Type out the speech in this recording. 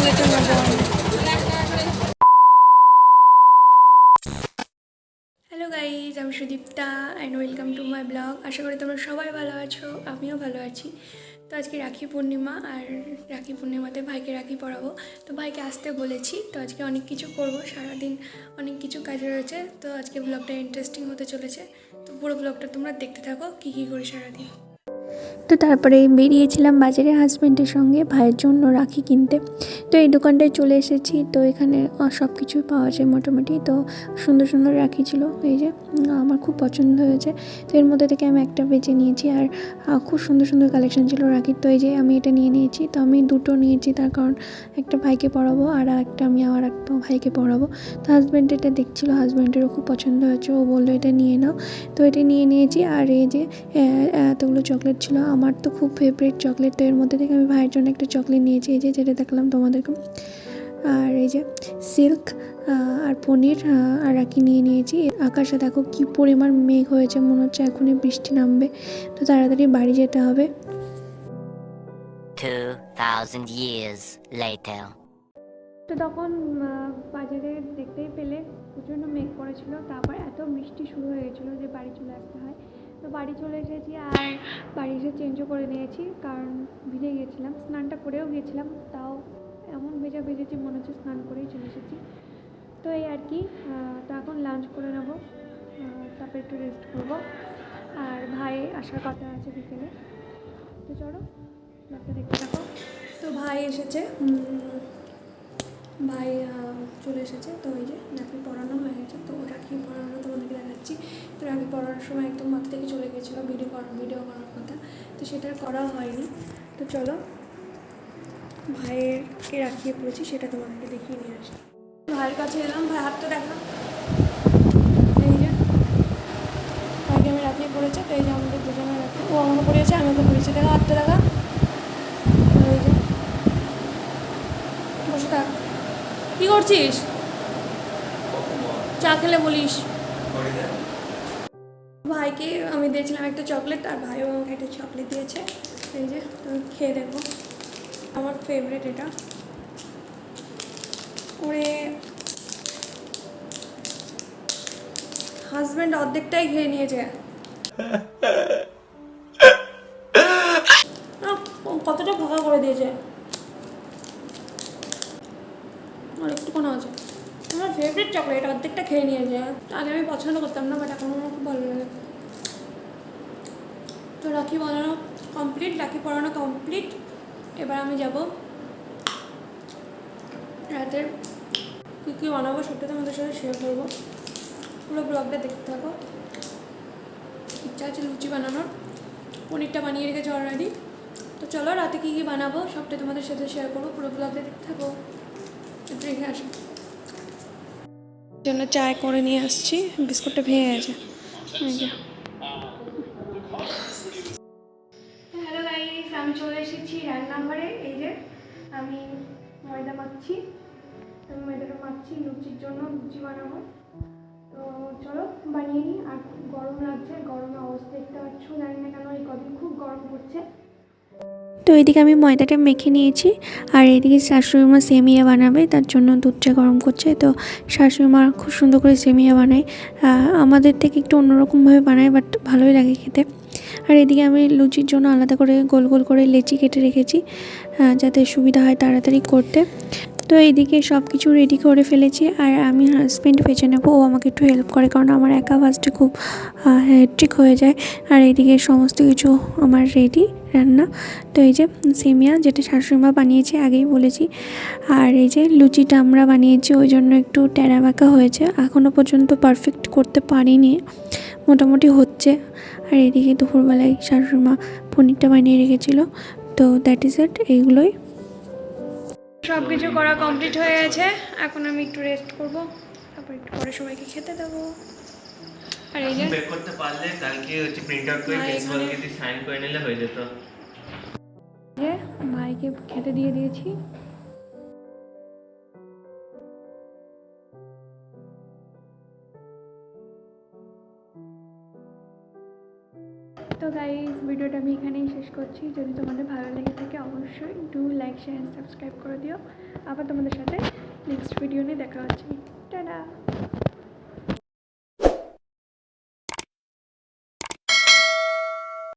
চকলেটের মধ্যে। Hello guys, আমি Sudipta and welcome to my blog. আশা করি তোমরা সবাই ভালো আছো, আমিও ভালো আছি। তো আজকে রাখি পূর্ণিমা, আর রাখি পূর্ণিমাতে ভাইকে রাখি পরাবো। তো ভাইকে আসতে বলেছি। তো আজকে অনেক কিছু করব, সারাদিন অনেক কিছু কাজ রয়েছে। তো আজকে ব্লগটা ইন্টারেস্টিং হতে চলেছে। তো পুরো ব্লগটা তোমরা দেখতে থাকো, কী কী করি সারাদিন। তো তারপরে বেরিয়েছিলাম বাজারে হাজব্যান্ডের সঙ্গে ভাইয়ের জন্য রাখি কিনতে। তো এই দোকানটায় চলে এসেছি। তো এখানে সব কিছুই পাওয়া যায় মোটামুটি। তো সুন্দর সুন্দর রাখি ছিল, এই যে আমার খুব পছন্দ হয়েছে। তো এর মধ্যে থেকে আমি একটা বেছে নিয়েছি, আর খুব সুন্দর সুন্দর কালেকশন ছিল রাখির। তো এই যে আমি এটা নিয়ে নিয়েছি। তো আমি দুটো নিয়েছি, তার কারণ একটা ভাইকে পরাবো আর একটা আমি আমার একটা ভাইকে পরাবো। তো হাজব্যান্ড এটা দেখছিলো, হাজব্যান্ডেরও খুব পছন্দ হয়েছে, ও বললো এটা নিয়ে নাও। তো এটা নিয়ে নিয়েছি। আর এই যে এতগুলো চকলেট ছিল, আমার তো খুব ফেভারিট চকলেট। তো এর মধ্যে থেকে আমি ভাইয়ের জন্য একটা চকলেট নিয়েছি, এই যে যেটা দেখলাম তোমাদেরকে। আর এই যে সিল্ক আর পনির আর রাখি নিয়ে নিয়েছি। আকাশে দেখো কি পরিমাণ মেঘ হয়েছে, মনে হচ্ছে এখনই বৃষ্টি নামবে। তো তাড়াতাড়ি বাড়ি যেতে হবে। 2000 years later. তো তখন বাজারে দেখতেই পেলে প্রচণ্ড মেঘ করেছিল, তারপর এত বৃষ্টি শুরু হয়ে গেছিলো যে বাড়ি চলে আসতে হয়। তো বাড়ি চলে এসেছি, আর বাড়ি এসে চেঞ্জও করে নিয়েছি, কারণ ভিজে গিয়েছিলাম। স্নানটা করেও গিয়েছিলাম, তাও এমন ভেজেছি মনে হচ্ছে স্নান করেই চলে এসেছি। তো এই আর কি। তো এখন লাঞ্চ করে নেবো, তারপর একটু রেস্ট করবো। আর ভাই আসার কথা আছে বিকেলে। তো চলো ব্লগটা দেখতে থাকো। তো ভাই এসেছে, ভাই চলে এসেছে। তো ওই যে রাখি পরানো হয়ে গেছে। তো রাখি পরানো তোমাদেরকে দেখাচ্ছি। তো রাখি পরানোর সময় একদম মাথা থেকে চলে গেছিলো ভিডিও করার কথা, তো সেটা করা হয়নি। তো চলো ভাইয়েরকে রাখিয়ে পড়েছি, সেটা তোমাদেরকে দেখিয়ে নিয়ে আসি। ভাইয়ের কাছে এলাম, ভাই হাতটা দেখা। এই যে ভাইকে আমি রাখিয়ে পড়েছে। তো এই যে আমাদের দুজনে রাখি, ও আমাকে পড়িয়েছে, আমি ওকে পড়িয়েছি। দেখা হাতটা দেখা। এই যে বসে থাক, কী করছিস? চা খেলে বলিস। ভাইকে আমি দিয়েছিলাম একটা চকলেট, আর ভাইও আমাকে একটা চকলেট দিয়েছে। এই যে তুমি খেয়ে দেখো, আমার ফেভারিট এটা। ওরে হাজব্যান্ড অর্ধেকটাই খেয়ে নিয়েছে। কতটা ফাঁকা করে দিয়েছে, আর একটুখানি আছে। আমার ফেভারিট চকলেট অর্ধেকটা খেয়ে নিয়েছে। আগে আমি পছন্দ করতাম না, বাট এখন আমার খুব ভালো লাগে। তো রাখি বানানো কমপ্লিট, রাখি পরানো কমপ্লিট। এবার আমি যাব রাতের কী কী বানাবো সেটা তোমাদের সাথে শেয়ার করবো। পুরো ব্লগটা দেখতে থাকো। ইচ্ছা আছে লুচি বানানোর, পনিরটা বানিয়ে রেখেছি অলরেডি। তো চলো রাতে কী কী বানাবো সবটা তোমাদের সাথে শেয়ার করবো, পুরো ব্লগটা দেখতে থাকো। একটু রেখে আসো, জন্য চায় করে নিয়ে আসছি। বিস্কুটটা ভেঙে গেছে। হ্যালো গাইস, আমি চলে এসেছি রান্নাঘরে। এই যে আমি ময়দা মাখছি, আমি ময়দাটা মাখছি লুচির জন্য, লুচি বানাবো। তো চলো বানিয়ে নিই। আর খুব গরম লাগছে, গরমের অবস্থা দেখতে পাচ্ছ, জানি না কেন এই কদিন খুব গরম পড়ছে। তো এইদিকে আমি ময়দাটা মেখে নিয়েছি, আর এইদিকে শাশুড়ি মা সেমিয়া বানাবে, তার জন্য দুধটা গরম করছে। তো শাশুড়ি মা খুব সুন্দর করে সেমিয়া বানায়, আমাদের থেকে একটু অন্যরকমভাবে বানায়, বাট ভালোই লাগে খেতে। আর এদিকে আমি লুচির জন্য আলাদা করে গোল গোল করে লেচি কেটে রেখেছি, যাতে সুবিধা হয় তাড়াতাড়ি করতে। তো এইদিকে সব কিছু রেডি করে ফেলেছি, আর আমি হাজব্যান্ড ভেজে নেবো, ও আমাকে একটু হেল্প করে, কারণ আমার একা ভাজতে খুব হেক্টিক হয়ে যায়। আর এইদিকে সমস্ত কিছু আমার রেডি রান্না। তো এই যে সেমিয়া, যেটা শাশুড়িমা বানিয়েছে আগেই বলেছি। আর এই যে লুচিটা আমরা বানিয়েছি, ওই জন্য একটু টেরা বাঁকা হয়েছে, এখনও পর্যন্ত পারফেক্ট করতে পারিনি, মোটামুটি হচ্ছে। আর এদিকে দুপুরবেলায় শাশুড়িমা পনিরটা বানিয়ে রেখেছিলো। তো দ্যাট ইজ ইট, এইগুলোই। সব কিছু করা কমপ্লিট হয়ে গেছে, এখন আমি একটু রেস্ট করব, তারপর একটু পরে সবাইকে খেতে দেবো। আর এই যে বের করতে পারলে কালকে হচ্ছে প্রিন্ট আউট করে প্রিন্সিপালকে দিয়ে সাইন করে নিলে হয়ে যেত। ভাইকে খেতে দিয়ে দিয়েছি। তো গাইস ভিডিওটা আমি এখানেই শেষ করছি। যদি তোমাদের ভালো লেগে থাকে অবশ্যই do like share and subscribe করে দিও। আবার তোমাদের সাথে নেক্সট ভিডিও নিয়ে দেখা হচ্ছে। টাটা।